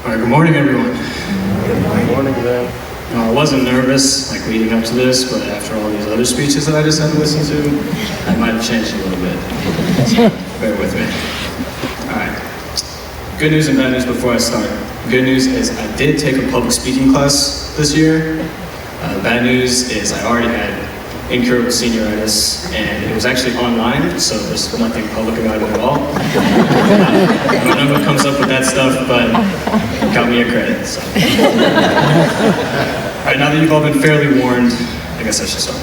All right, good morning, everyone. Good morning, Zane. I wasn't nervous, like leading up to this, but after all these other speeches that I just had to listen to, I might have changed a little bit. So bear with me. All right. Good news and bad news before I start. Good news is I did take a public speaking class this year. Bad news is I already had incurable senioritis, and it was actually online, so there's nothing public about it at all. I don't know what comes up with that stuff, but it got me a credit. So. All right, now that you've all been fairly warned, I guess I should start.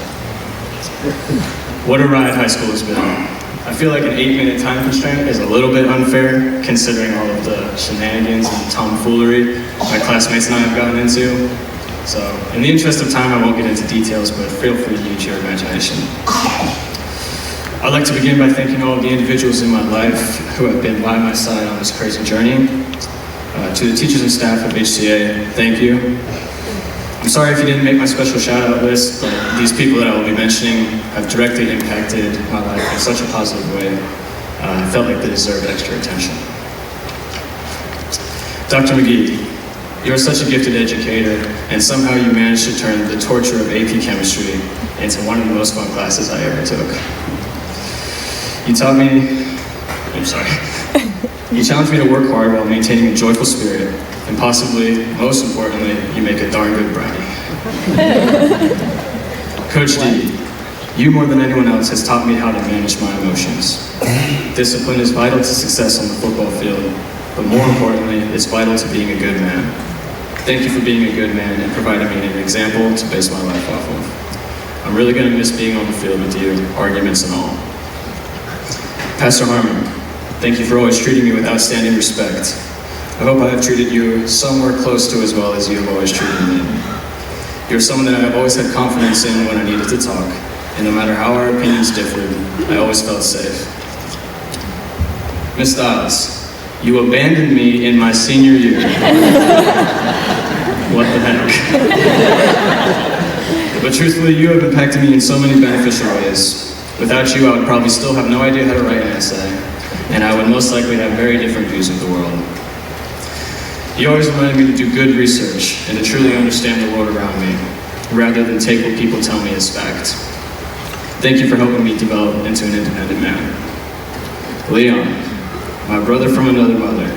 What a ride high school has been. I feel like an 8-minute time constraint is a little bit unfair, considering all of the shenanigans and tomfoolery my classmates and I have gotten into. So, in the interest of time, I won't get into details, but feel free to use your imagination. I'd like to begin by thanking all of the individuals in my life who have been by my side on this crazy journey. To the teachers and staff of HCA, thank you. I'm sorry if you didn't make my special shout-out list, but these people that I will be mentioning have directly impacted my life in such a positive way. I felt like they deserved extra attention. Dr. McGee, you're such a gifted educator, and somehow you managed to turn the torture of AP Chemistry into one of the most fun classes I ever took. You taught me, you challenged me to work hard while maintaining a joyful spirit, and possibly, most importantly, you make a darn good brownie. Coach D, you more than anyone else has taught me how to manage my emotions. Discipline is vital to success on the football field, but more importantly, it's vital to being a good man. Thank you for being a good man and providing me an example to base my life off of. I'm really going to miss being on the field with you, arguments and all. Pastor Harmon, thank you for always treating me with outstanding respect. I hope I have treated you somewhere close to as well as you have always treated me. You're someone that I have always had confidence in when I needed to talk, and no matter how our opinions differed, I always felt safe. Miss Stiles, you abandoned me in my senior year. What the heck? But truthfully, you have impacted me in so many beneficial ways. Without you, I would probably still have no idea how to write an essay, and I would most likely have very different views of the world. You always reminded me to do good research and to truly understand the world around me, rather than take what people tell me as fact. Thank you for helping me develop into an independent man. Leon, my brother from another mother.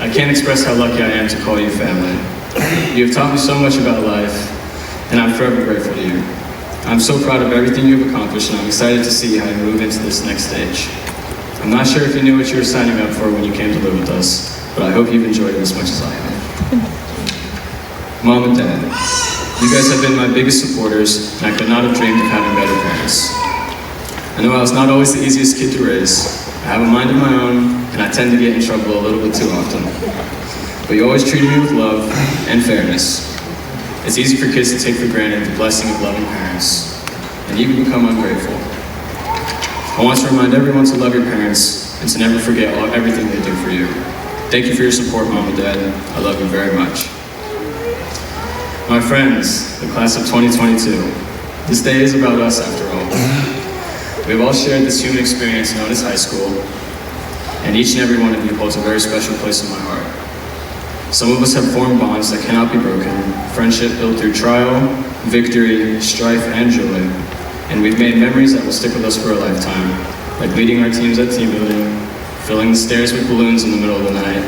I can't express how lucky I am to call you family. You have taught me so much about life, and I'm forever grateful to you. I'm so proud of everything you've accomplished, and I'm excited to see how you move into this next stage. I'm not sure if you knew what you were signing up for when you came to live with us, but I hope you've enjoyed it as much as I have. Mom and Dad, you guys have been my biggest supporters, and I could not have dreamed of having better parents. I know I was not always the easiest kid to raise. I have a mind of my own, and I tend to get in trouble a little bit too often. But you always treated me with love and fairness. It's easy for kids to take for granted the blessing of loving parents, and even become ungrateful. I want to remind everyone to love your parents and to never forget everything they do for you. Thank you for your support, Mom and Dad. I love you very much. My friends, the class of 2022, this day is about us after all. We have all shared this human experience known as high school, and each and every one of you holds a very special place in my heart. Some of us have formed bonds that cannot be broken, friendship built through trial, victory, strife, and joy, and we've made memories that will stick with us for a lifetime, like leading our teams at team building, filling the stairs with balloons in the middle of the night,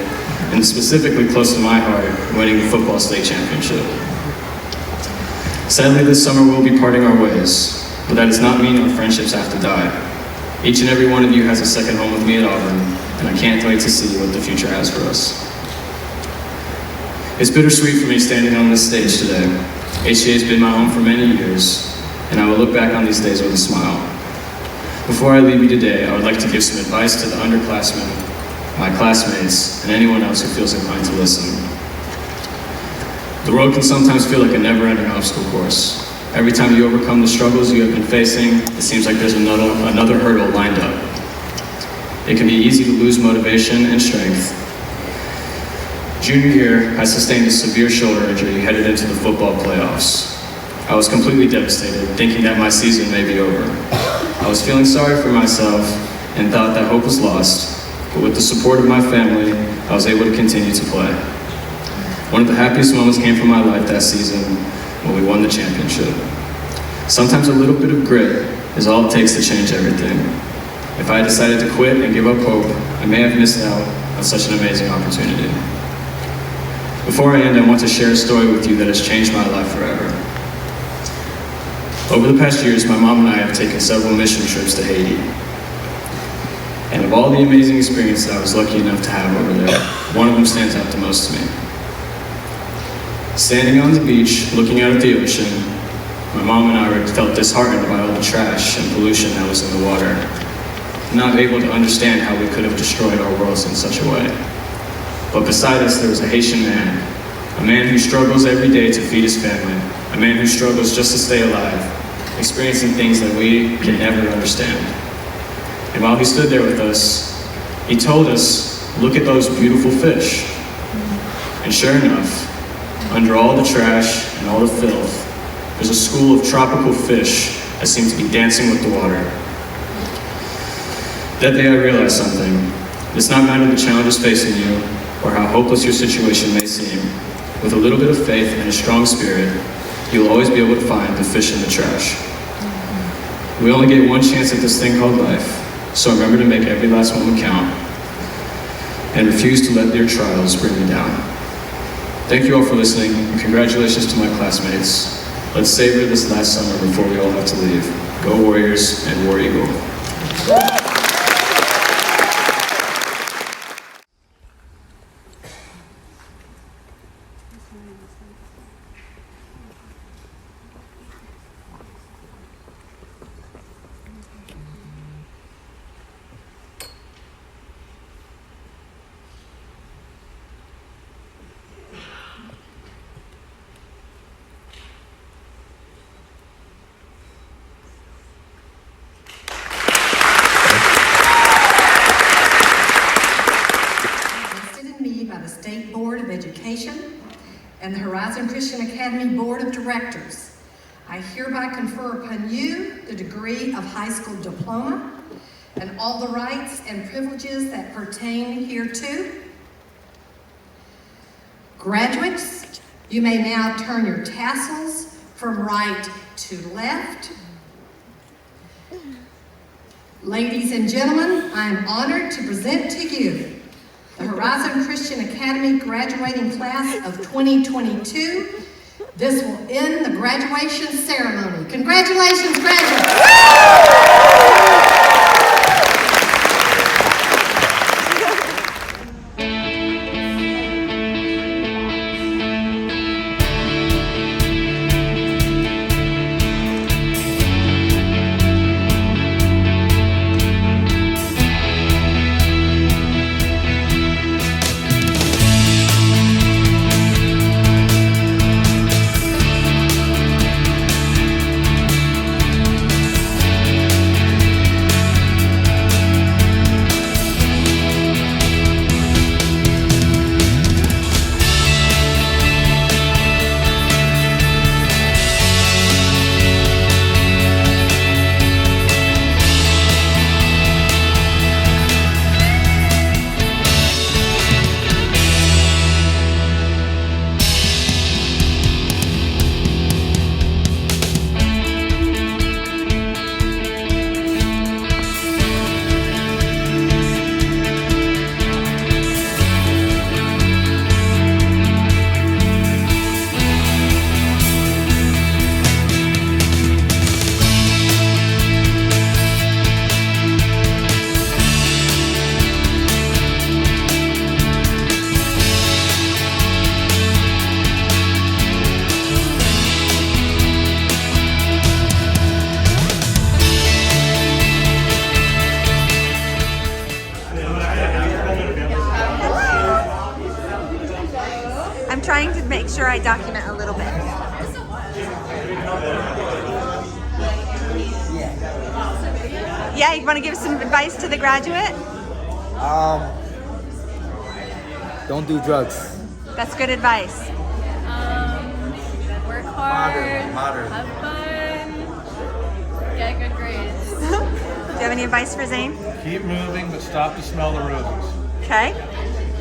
and specifically close to my heart, winning the football state championship. Sadly, this summer we'll be parting our ways, but that does not mean our friendships have to die. Each and every one of you has a second home with me at Auburn, and I can't wait to see what the future has for us. It's bittersweet for me standing on this stage today. HCA has been my home for many years, and I will look back on these days with a smile. Before I leave you today, I would like to give some advice to the underclassmen, my classmates, and anyone else who feels inclined to listen. The road can sometimes feel like a never-ending obstacle course. Every time you overcome the struggles you have been facing, it seems like there's another hurdle lined up. It can be easy to lose motivation and strength. Junior year, I sustained a severe shoulder injury headed into the football playoffs. I was completely devastated, thinking that my season may be over. I was feeling sorry for myself and thought that hope was lost, but with the support of my family, I was able to continue to play. One of the happiest moments came from my life that season when we won the championship. Sometimes a little bit of grit is all it takes to change everything. If I had decided to quit and give up hope, I may have missed out on such an amazing opportunity. Before I end, I want to share a story with you that has changed my life forever. Over the past years, my mom and I have taken several mission trips to Haiti. And of all the amazing experiences I was lucky enough to have over there, one of them stands out the most to me. Standing on the beach, looking out at the ocean, my mom and I felt disheartened by all the trash and pollution that was in the water, not able to understand how we could have destroyed our worlds in such a way. But beside us, there was a Haitian man, a man who struggles every day to feed his family, a man who struggles just to stay alive, experiencing things that we can never understand. And while he stood there with us, he told us, "Look at those beautiful fish." And sure enough, under all the trash and all the filth, there's a school of tropical fish that seem to be dancing with the water. That day I realized something. It's not matter the challenges facing you or how hopeless your situation may seem. With a little bit of faith and a strong spirit, you'll always be able to find the fish in the trash. We only get one chance at this thing called life, so remember to make every last moment count and refuse to let your trials bring you down. Thank you all for listening, and congratulations to my classmates. Let's savor this last summer before we all have to leave. Go Warriors and War Eagle. State Board of Education and the Horizon Christian Academy Board of Directors. I hereby confer upon you the degree of high school diploma and all the rights and privileges that pertain hereto. Graduates, you may now turn your tassels from right to left. Ladies and gentlemen, I am honored to present to you the Horizon Christian Academy graduating class of 2022. This will end the graduation ceremony. Congratulations, graduates! Trying to make sure I document a little bit. Yeah, you want to give some advice to the graduate? Don't do drugs. That's good advice. Work hard, Modern. have fun, get good grades. Do you have any advice for Zane? Keep moving, but stop to smell the roses. Okay.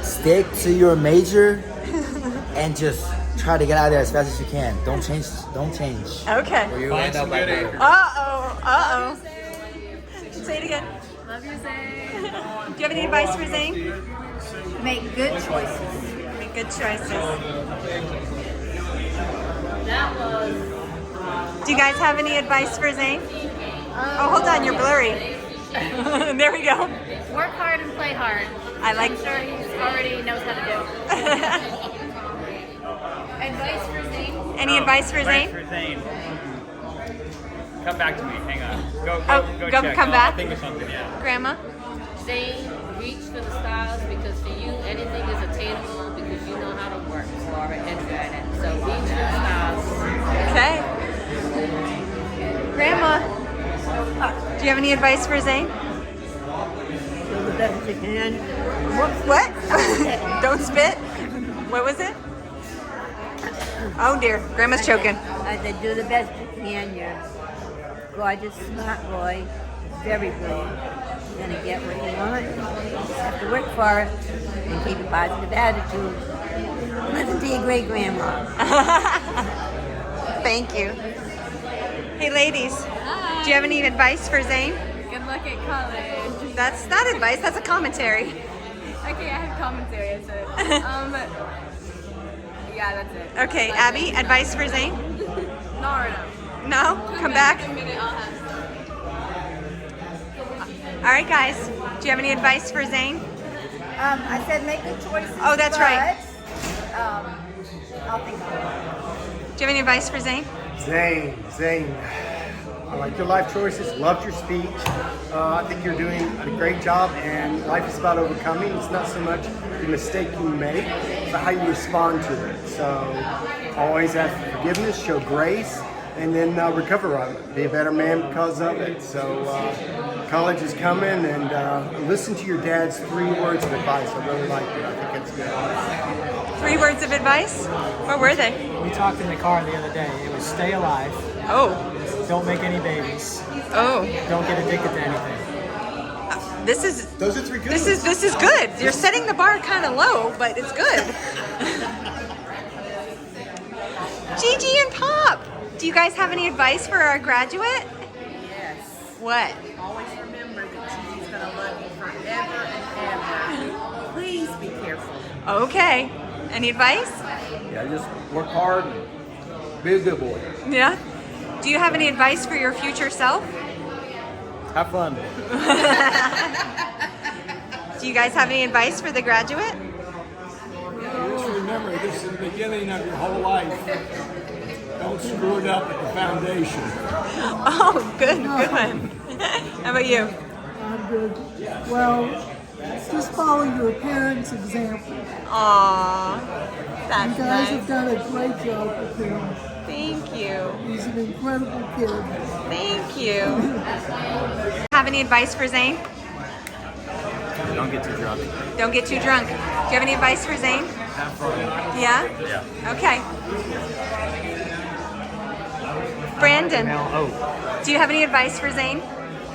Stick to your major and just try to get out of there as fast as you can. Don't change. Okay. Or you end up like her. Uh-oh. Say it again. Love you, Zane. Do you have any advice for Zane? Make good choices. Make good choices. That was. Do you guys have any advice for Zane? Oh, hold on, you're blurry. There we go. Work hard and play hard. I like. I'm sure he already knows how to do. Advice for Zane? Any advice for Zane? For Zane. Come back to me. Hang on. Go check. Come back. I'll think of something. Yeah. Grandma? Zane, reach for the stars because for you anything is attainable because you know how to work for it and good at it. So reach for the stars. Okay. Grandma? Do you have any advice for Zane? Do the best you can. What? Don't spit? What was it? Oh dear, Grandma's choking. I said, do the best you can. You're gorgeous, smart boy, very brilliant. You're gonna get what you want. You just have to work for it and keep a positive attitude. Listen to your great grandma. Thank you. Hey ladies, do you have any advice for Zane? Good luck at college. That's not advice, that's a commentary. Okay, I have commentary. That's it. Yeah, that's it. Okay, Abby, advice for Zane? No, or no. No? Come back? In a minute, I'll have. All right guys, do you have any advice for Zane? I said make good choices. Oh, that's right. I'll think of it. Do you have any advice for Zane? Zane, I like your life choices, loved your speech. I think you're doing a great job, and life is about overcoming. It's not so much the mistake you make, but how you respond to it. So always ask for forgiveness, show grace, and then recover on it. Be a better man because of it. So college is coming, and listen to your dad's 3 words of advice. I really like it. I think it's good. 3 words of advice? What were they? We talked in the car the other day. It was stay alive, Oh. don't make any babies, Oh. don't get addicted to anything. This is Those are 3 good this is good. You're setting the bar kind of low, but it's good. Gigi and Pop, do you guys have any advice for our graduate? Yes. What? Always remember that Gigi's going to love you forever and ever. Please be careful. Okay. Any advice? Yeah, just work hard and be a good boy. Yeah. Do you have any advice for your future self? Have fun. Do you guys have any advice for the graduate? Just remember, this is the beginning of your whole life. Don't screw it up at the foundation. Oh, good one. How about you? I'm good. Well, just follow your parents' example. Aw, that's You guys have nice. done a great job with him. Thank you. He's an incredible kid. Thank you. Have any advice for Zane? Don't get too drunk. Don't get too drunk. Do you have any advice for Zane? Have fun. Yeah? Yeah. Okay. Brandon, Oh. do you have any advice for Zane?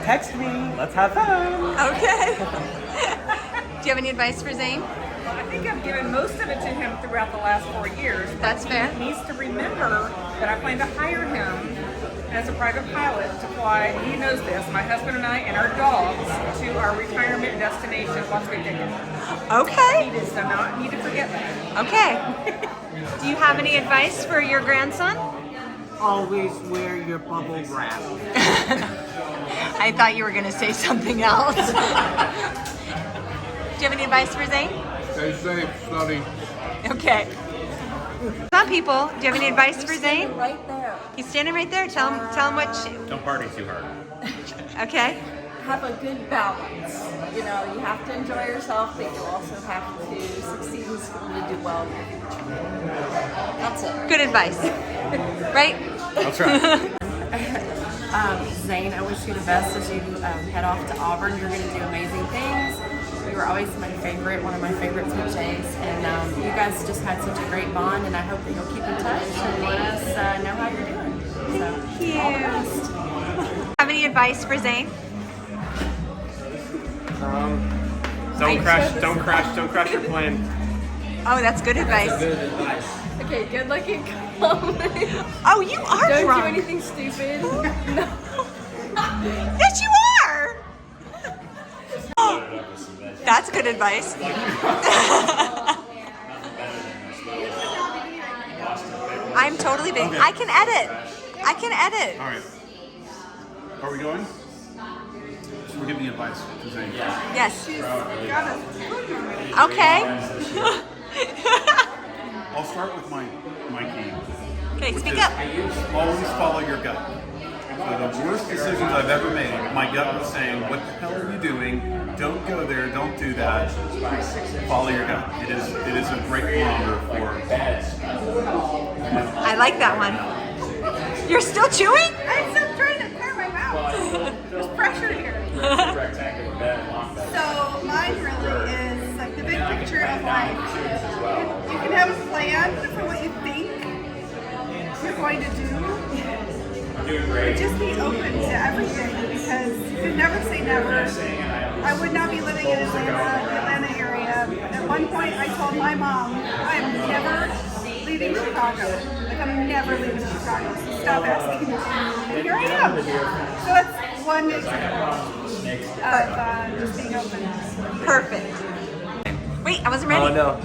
Text me. Let's have fun. Okay. Do you have any advice for Zane? I think I've given most of it to him throughout the last 4 years. That's fair. He needs to remember that I plan to hire him as a private pilot to fly, he knows this, my husband and I and our dogs to our retirement destination, Las Vegas. Okay. He does not need to forget that. Okay. Do you have any advice for your grandson? Always wear your bubble wrap. I thought you were going to say something else. Do you have any advice for Zane? Stay safe, study. Okay. Some people, do you have any advice for Zane? Right there. He's standing right there. Tell him what. Don't party too hard. Okay. Have a good balance. You know, you have to enjoy yourself, but you also have to succeed in school to do well in your future. That's it. Good advice. Right? That's right. Zane, I wish you the best as you head off to Auburn. You're going to do amazing things. You were always my favorite, one of my favorite teachers, and you guys just had such a great bond, and I hope that you'll keep in touch and let us know how you're doing. Thank you. All the best. Have any advice for Zane? Don't crash your plane. Oh, that's good advice. Okay, good looking, calm. Oh, you are Don't drunk. do anything stupid. No. Yes, you are. That's good advice. I'm totally big. Okay. I can edit. I can edit. All right. Are we going? So we're giving advice to Zane. Yes. Okay. Okay. I'll start with my key. Okay, which speak is up. Always follow your gut. So the worst decisions I've ever made, my gut was saying, "What the hell are you doing? Don't go there. Don't do that." Follow your gut. It is a great barometer for. I like that one. You're still chewing? I'm still trying to clear my mouth. There's pressure here. So mine really is like the big picture of life. You can have a plan for what you think you're going to do. But just be open to everything because you can never say never. I would not be living in Atlanta area. At one point I told my mom, I'm never leaving Chicago. Like I'm never leaving Chicago. So stop asking me. And here I am. So that's one example of just being open. Perfect. Wait, I wasn't ready. Oh no.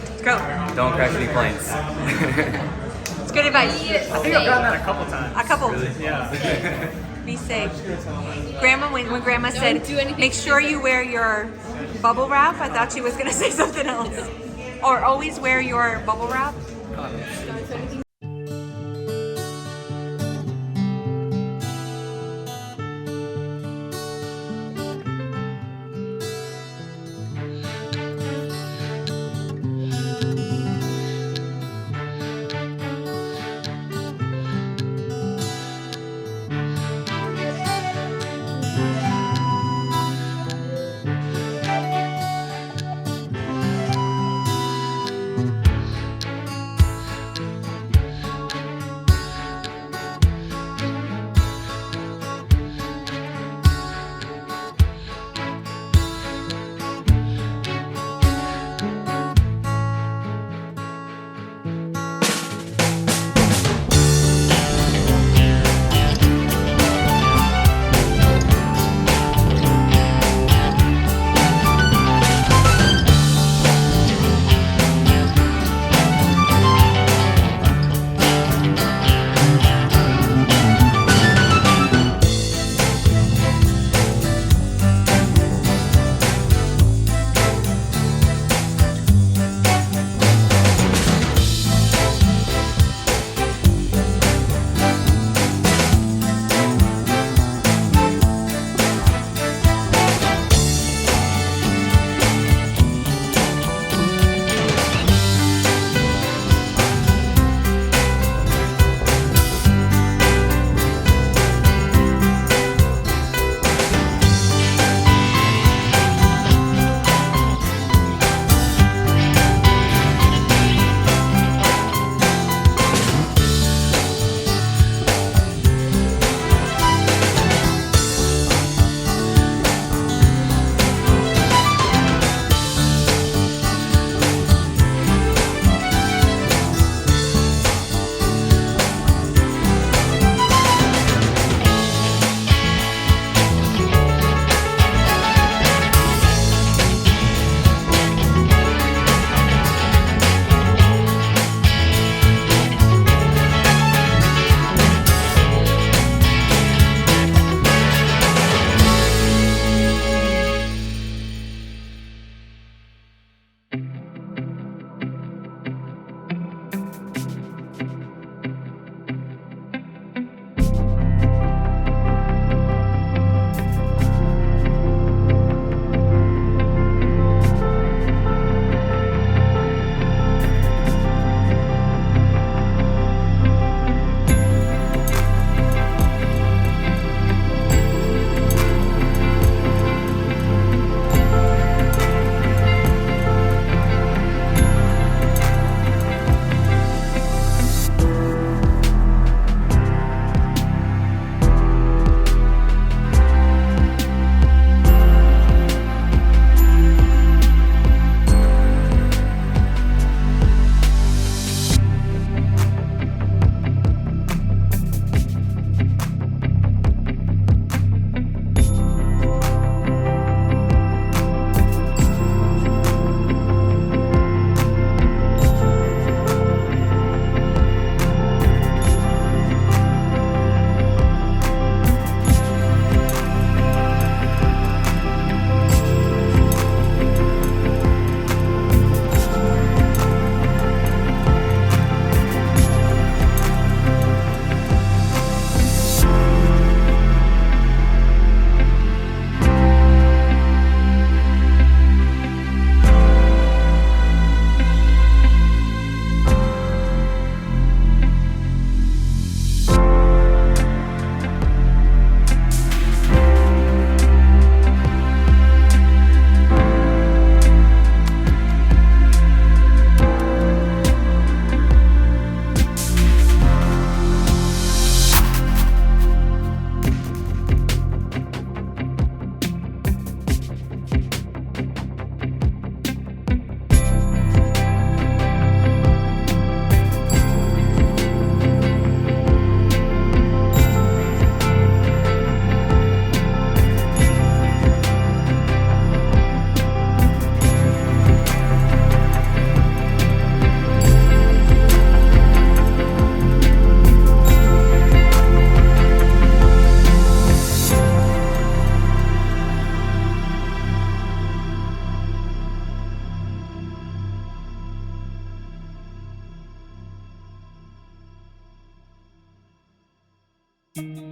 Let's go. Don't crash any planes. It's good advice. I think I've gotten that a couple times. A couple. Yeah. Be safe. Grandma, when Grandma said, make sure you wear your bubble wrap, I thought she was going to say something else. Or always wear your bubble wrap. you.